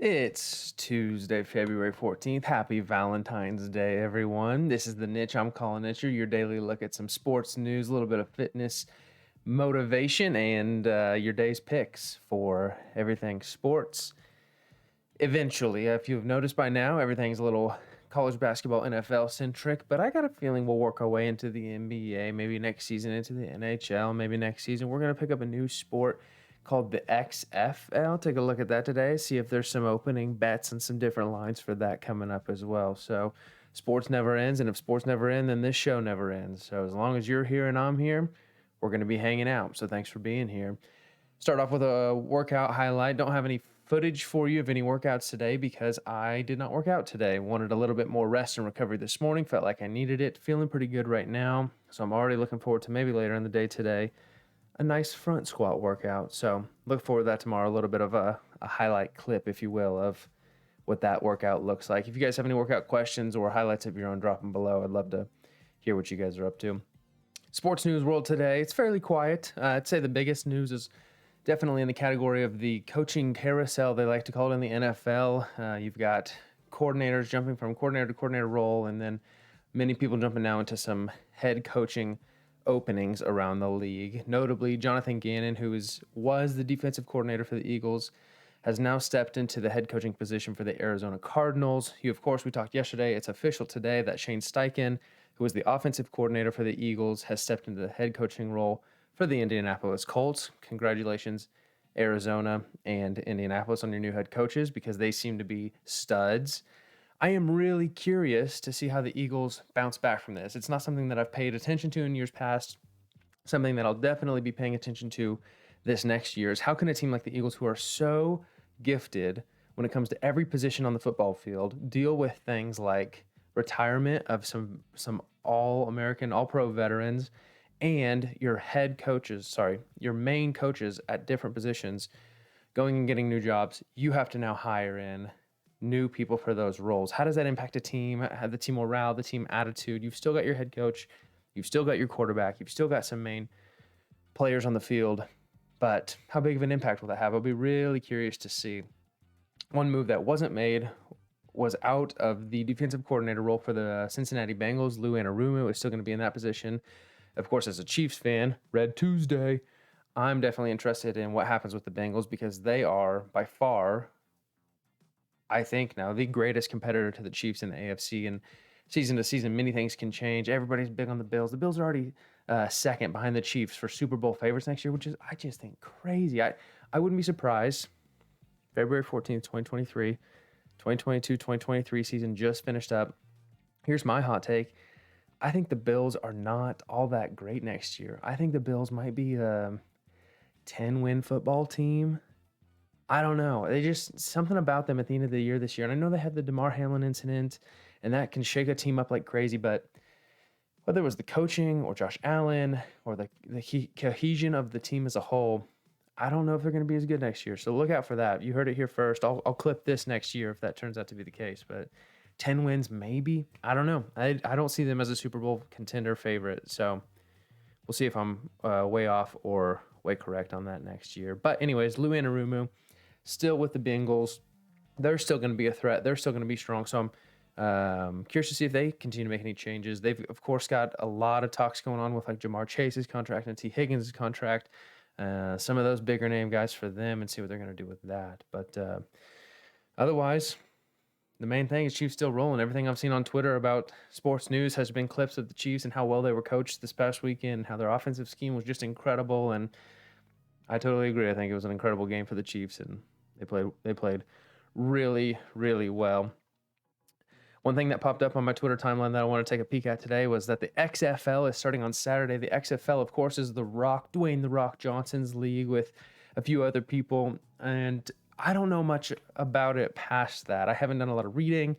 It's Tuesday, February 14th. Happy Valentine's Day, everyone. This is theNitch. I'm calling it your daily look at some sports news, a little bit of fitness, motivation, and your day's picks for everything sports. Eventually, if you've noticed by now, everything's a little college basketball NFL centric, but I got a feeling we'll work our way into the NBA, maybe next season into the NHL, maybe next season. We're going to pick up a new sport called the XFL. Take a look at that today, see if there's some opening bets and some different lines for that coming up as well. So sports never ends, and if sports never end, then this show never ends. So as long as you're here and I'm here, we're going to be hanging out. So thanks for being here. Start off with a workout highlight. Don't have any footage for you of any workouts today because I did not work out today. Wanted a little bit more rest and recovery this morning. Felt like I needed it. Feeling pretty good right now. So I'm already looking forward to maybe later in the day today a nice front squat workout. So look forward to that tomorrow. A little bit of a highlight clip, if you will, of what that workout looks like. If you guys have any workout questions or highlights of your own, drop them below. I'd love to hear what you guys are up to. Sports news world today, it's fairly quiet. I'd say the biggest news is definitely in the category of the coaching carousel, they like to call it in the NFL. You've got coordinators jumping from coordinator to coordinator role, and then many people jumping now into some head coaching openings around the league. Notably, Jonathan Gannon, who was the defensive coordinator for the Eagles, has now stepped into the head coaching position for the Arizona Cardinals. Of course, we talked yesterday. It's official today that Shane Steichen, who was the offensive coordinator for the Eagles, has stepped into the head coaching role for the Indianapolis Colts. Congratulations, Arizona and Indianapolis, on your new head coaches because they seem to be studs. I am really curious to see how the Eagles bounce back from this. It's not something that I've paid attention to in years past. Something that I'll definitely be paying attention to this next year is how can a team like the Eagles, who are so gifted when it comes to every position on the football field, deal with things like retirement of some All-American, All-Pro veterans, and your main coaches at different positions going and getting new jobs. You have to now hire in new people for those roles. How does that impact a team? The team morale, the team attitude? You've still got your head coach, you've still got your quarterback, you've still got some main players on the field, but how big of an impact will that have? I'll be really curious to see. One move that wasn't made was out of the defensive coordinator role for the Cincinnati Bengals. Lou Anarumo is still going to be in that position. Of course, as a Chiefs fan, Red Tuesday, I'm definitely interested in what happens with the Bengals because they are by far, I think now, the greatest competitor to the Chiefs in the AFC. And season to season, many things can change. Everybody's big on the Bills. The Bills are already second behind the Chiefs for Super Bowl favorites next year, which is, I just think, crazy. I wouldn't be surprised. February 14th, 2023, 2022-2023 season just finished up. Here's my hot take. I think the Bills are not all that great next year. I think the Bills might be a 10-win football team. I don't know. They just, something about them at the end of the year this year. And I know they had the DeMar Hamlin incident, and that can shake a team up like crazy. But whether it was the coaching or Josh Allen or the cohesion of the team as a whole, I don't know if they're going to be as good next year. So look out for that. You heard it here first. I'll clip this next year if that turns out to be the case. But 10 wins, maybe. I don't know. I don't see them as a Super Bowl contender favorite. So we'll see if I'm way off or way correct on that next year. But anyways, Lou Anarumo, still with the Bengals. They're still going to be a threat. They're still going to be strong. So I'm curious to see if they continue to make any changes. They've, of course, got a lot of talks going on with like Jamar Chase's contract and T. Higgins' contract. Some of those bigger name guys for them and see what they're going to do with that. But otherwise, the main thing is Chiefs still rolling. Everything I've seen on Twitter about sports news has been clips of the Chiefs and how well they were coached this past weekend, how their offensive scheme was just incredible. And I totally agree. I think it was an incredible game for the Chiefs, and they played really, really well. One thing that popped up on my Twitter timeline that I want to take a peek at today was that the XFL is starting on Saturday. The XFL, of course, is Dwayne "The Rock" Johnson's league with a few other people, and I don't know much about it past that. I haven't done a lot of reading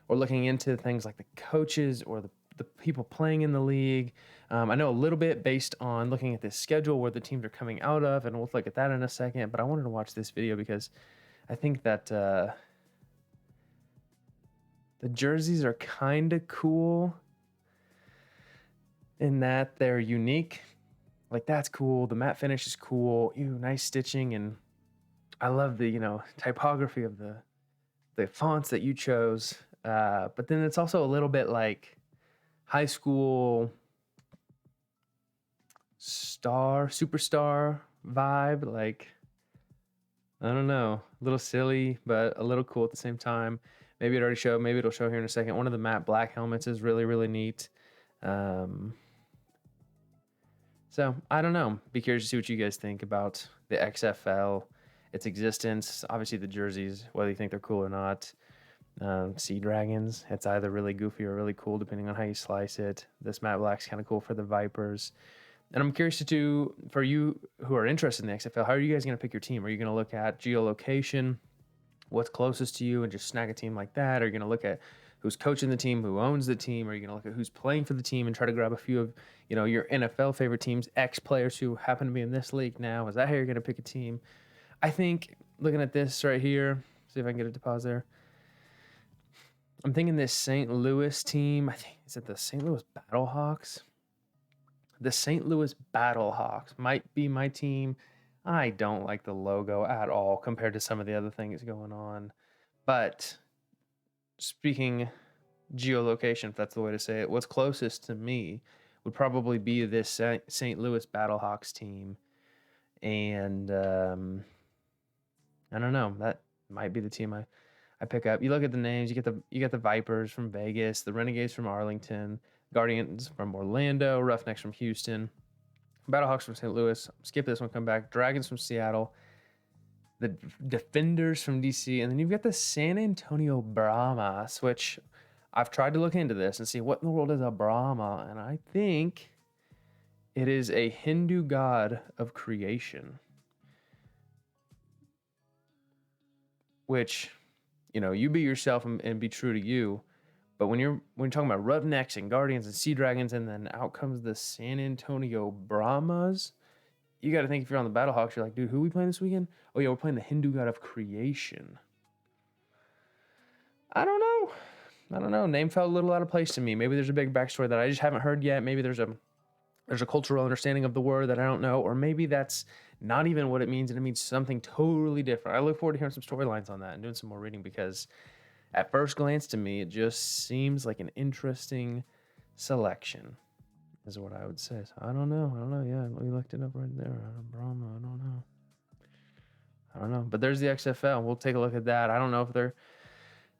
or looking into things like the coaches or the people playing in the league. I know a little bit based on looking at this schedule where the teams are coming out of, and we'll look at that in a second, but I wanted to watch this video because I think that the jerseys are kind of cool in that they're unique. Like, that's cool. The matte finish is cool. Nice stitching. And I love the, typography of the the fonts that you chose. But then it's also a little bit like high school superstar vibe. Like, I don't know, a little silly, but a little cool at the same time. Maybe it already showed. Maybe it'll show here in a second. One of the matte black helmets is really, really neat. So I don't know. Be curious to see what you guys think about the XFL, its existence. Obviously, the jerseys, whether you think they're cool or not. Sea Dragons, it's either really goofy or really cool, depending on how you slice it. This matte black's kind of cool for the Vipers. And I'm curious for you who are interested in the XFL, how are you guys going to pick your team? Are you going to look at geolocation, what's closest to you, and just snag a team like that? Are you going to look at who's coaching the team, who owns the team? Are you going to look at who's playing for the team and try to grab a few of, your NFL favorite teams, ex-players who happen to be in this league now? Is that how you're going to pick a team? I think, looking at this right here, see if I can get it to pause there. I'm thinking this St. Louis team, is it the St. Louis Battlehawks? The St. Louis Battlehawks might be my team. I don't like the logo at all compared to some of the other things going on. But speaking geolocation, if that's the way to say it, what's closest to me would probably be this St. Louis Battlehawks team. And I don't know. That might be the team I pick up. You look at the names. You get the Vipers from Vegas, the Renegades from Arlington, Guardians from Orlando, Roughnecks from Houston, Battlehawks from St. Louis. Skip this one, come back. Dragons from Seattle, the Defenders from DC, and then you've got the San Antonio Brahmas, which I've tried to look into this and see what in the world is a Brahma, and I think it is a Hindu god of creation, which, you be yourself and be true to you. But when you're talking about Roughnecks and Guardians and Sea Dragons, and then out comes the San Antonio Brahmas, you got to think if you're on the Battlehawks, you're like, dude, who are we playing this weekend? Oh, yeah, we're playing the Hindu god of creation. I don't know. Name felt a little out of place to me. Maybe there's a big backstory that I just haven't heard yet. Maybe there's a cultural understanding of the word that I don't know. Or maybe that's not even what it means, and it means something totally different. I look forward to hearing some storylines on that and doing some more reading, because at first glance to me, it just seems like an interesting selection, is what I would say. So I don't know. Yeah, we looked it up right there. Brahma, I don't know. But there's the XFL. We'll take a look at that. I don't know if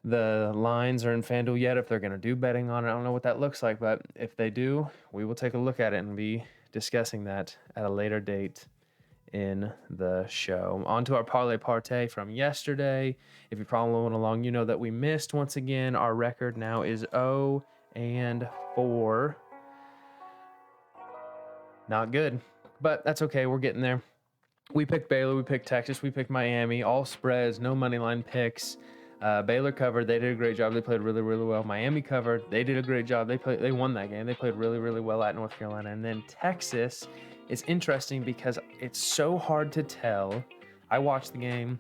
the lines are in FanDuel yet, if they're going to do betting on it. I don't know what that looks like, but if they do, we will take a look at it and be discussing that at a later date in the show. On to our Parlay Partay from yesterday. If you're following along, you know that we missed once again. Our record now is 0-4. Not good, but that's okay. We're getting there. We picked Baylor, we picked Texas, we picked Miami, all spreads, no money line picks. Baylor covered. They did a great job. They played really, really well. Miami covered. They did a great job. They won that game. They played really, really well at North Carolina. And then Texas is interesting because it's so hard to tell. I watched the game,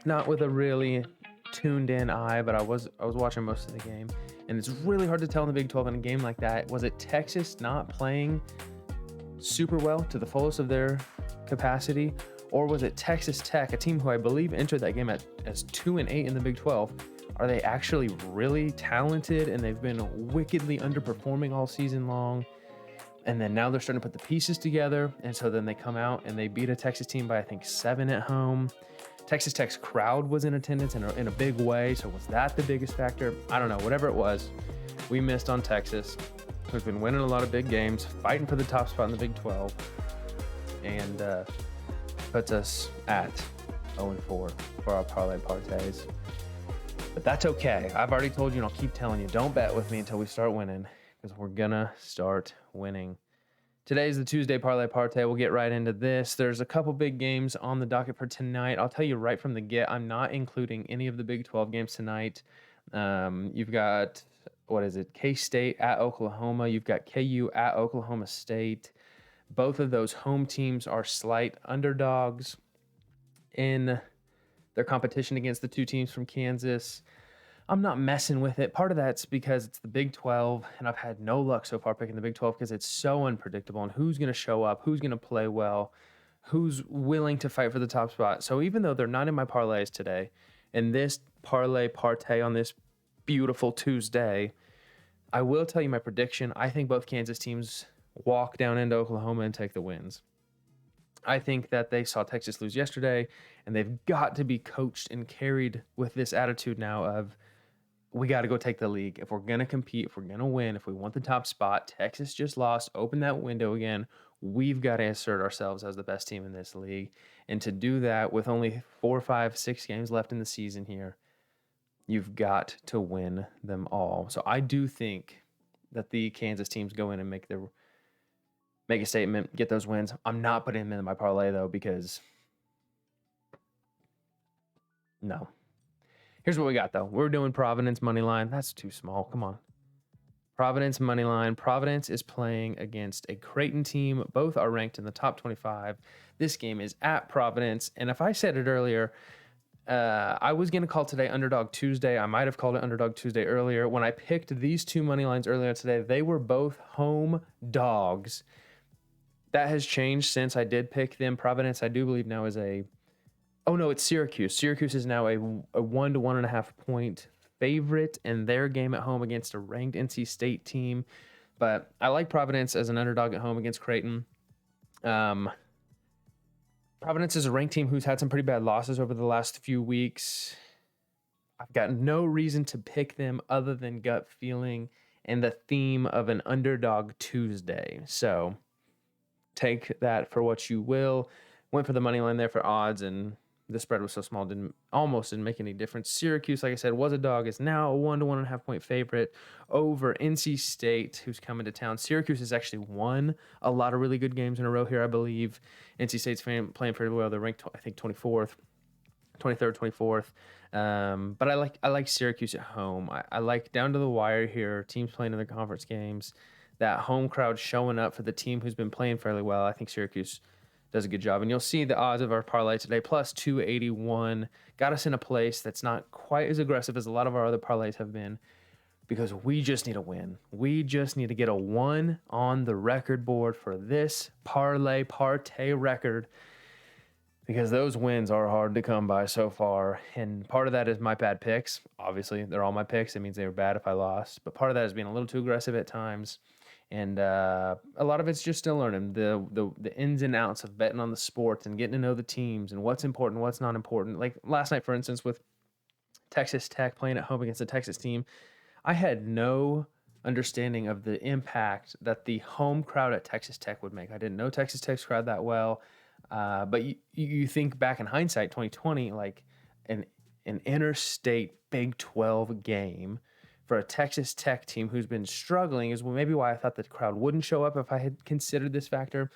not with a really tuned in eye, but I was watching most of the game, and it's really hard to tell in the Big 12 in a game like that. Was it Texas not playing super well to the fullest of their capacity, or was it Texas Tech, a team who I believe entered that game as 2-8 in the Big 12? Are they actually really talented, and they've been wickedly underperforming all season long? And then now they're starting to put the pieces together, and so then they come out and they beat a Texas team by, I think, 7 at home. Texas Tech's crowd was in attendance in a big way, so was that the biggest factor? I don't know. Whatever it was, we missed on Texas, who's been winning a lot of big games, fighting for the top spot in the Big 12, and puts us at 0-4 for our Parlay Partays. But that's okay. I've already told you, and I'll keep telling you, don't bet with me until we start winning, because we're gonna start winning. Today's the Tuesday Parlay Partay. We'll get right into this. There's a couple big games on the docket for tonight. I'll tell you right from the get, I'm not including any of the Big 12 games tonight. You've got, K-State at Oklahoma. You've got KU at Oklahoma State. Both of those home teams are slight underdogs in their competition against the two teams from Kansas. I'm not messing with it. Part of that's because it's the Big 12, and I've had no luck so far picking the Big 12 because it's so unpredictable and who's going to show up, who's going to play well, who's willing to fight for the top spot. So even though they're not in my parlays today, and this parlay Partay on this beautiful Tuesday. I will tell you my prediction. I think both Kansas teams walk down into Oklahoma and take the wins. I think that they saw Texas lose yesterday, and they've got to be coached and carried with this attitude now of, we got to go take the league. If we're going to compete, if we're going to win, if we want the top spot, Texas just lost, open that window again. We've got to assert ourselves as the best team in this league. And to do that with only 4, 5, 6 games left in the season here, you've got to win them all. So I do think that the Kansas teams go in and make a statement, get those wins. I'm not putting them in my parlay, though, because no. Here's what we got, though. We're doing Providence money line. That's too small. Come on. Providence money line. Providence is playing against a Creighton team. Both are ranked in the top 25. This game is at Providence. And if I said it earlier, I was going to call today Underdog Tuesday. I might have called it Underdog Tuesday earlier. When I picked these two money lines earlier today, they were both home dogs. That has changed since I did pick them. Providence, I do believe now is it's Syracuse. Syracuse is now a 1 to 1.5 point favorite in their game at home against a ranked NC State team. But I like Providence as an underdog at home against Creighton. Providence is a ranked team who's had some pretty bad losses over the last few weeks. I've got no reason to pick them other than gut feeling and the theme of an Underdog Tuesday. So take that for what you will. Went for the money line there for odds, and the spread was so small, almost didn't make any difference. Syracuse, like I said, was a dog. Is now a 1 to 1.5 point favorite over NC State, who's coming to town. Syracuse has actually won a lot of really good games in a row here, I believe. NC State's playing pretty well. They're ranked, I think, 23rd, 24th. But I like Syracuse at home. I like down to the wire here. Teams playing in their conference games. That home crowd showing up for the team who's been playing fairly well. I think Syracuse does a good job. And you'll see the odds of our parlay today, plus 281. Got us in a place that's not quite as aggressive as a lot of our other parlays have been, because we just need a win. We just need to get a 1 on the record board for this Partay record, because those wins are hard to come by so far. And part of that is my bad picks. Obviously, they're all my picks. It means they were bad if I lost. But part of that is being a little too aggressive at times. And a lot of it's just still learning the ins and outs of betting on the sport and getting to know the teams and what's important, what's not important. Like last night, for instance, with Texas Tech playing at home against the Texas team, I had no understanding of the impact that the home crowd at Texas Tech would make. I didn't know Texas Tech's crowd that well. But you think back in hindsight, 2020, like an interstate Big 12 game for a Texas Tech team who's been struggling is maybe why I thought the crowd wouldn't show up if I had considered this factor,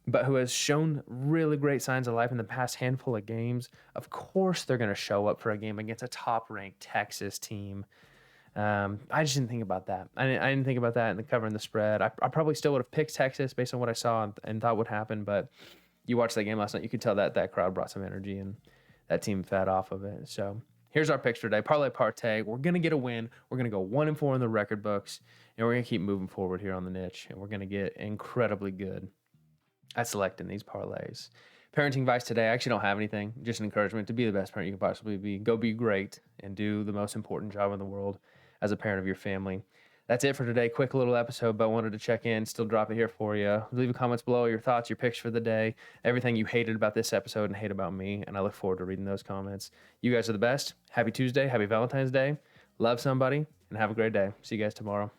but who has shown really great signs of life in the past handful of games. Of course they're going to show up for a game against a top-ranked Texas team. I just didn't think about that. I didn't think about that in the covering the spread. I probably still would have picked Texas based on what I saw and thought would happen, but you watched that game last night, you could tell that crowd brought some energy and that team fed off of it. So here's our picks for today. Parlay Partay. We're going to get a win. We're going to go 1-4 in the record books, and we're going to keep moving forward here on the niche, and we're going to get incredibly good at selecting these parlays. Parenting advice today, I actually don't have anything. Just an encouragement to be the best parent you can possibly be. Go be great and do the most important job in the world as a parent of your family. That's it for today. Quick little episode, but I wanted to check in, still drop it here for you. Leave the comments below, your thoughts, your picks for the day, everything you hated about this episode and hate about me, and I look forward to reading those comments. You guys are the best. Happy Tuesday. Happy Valentine's Day. Love somebody, and have a great day. See you guys tomorrow.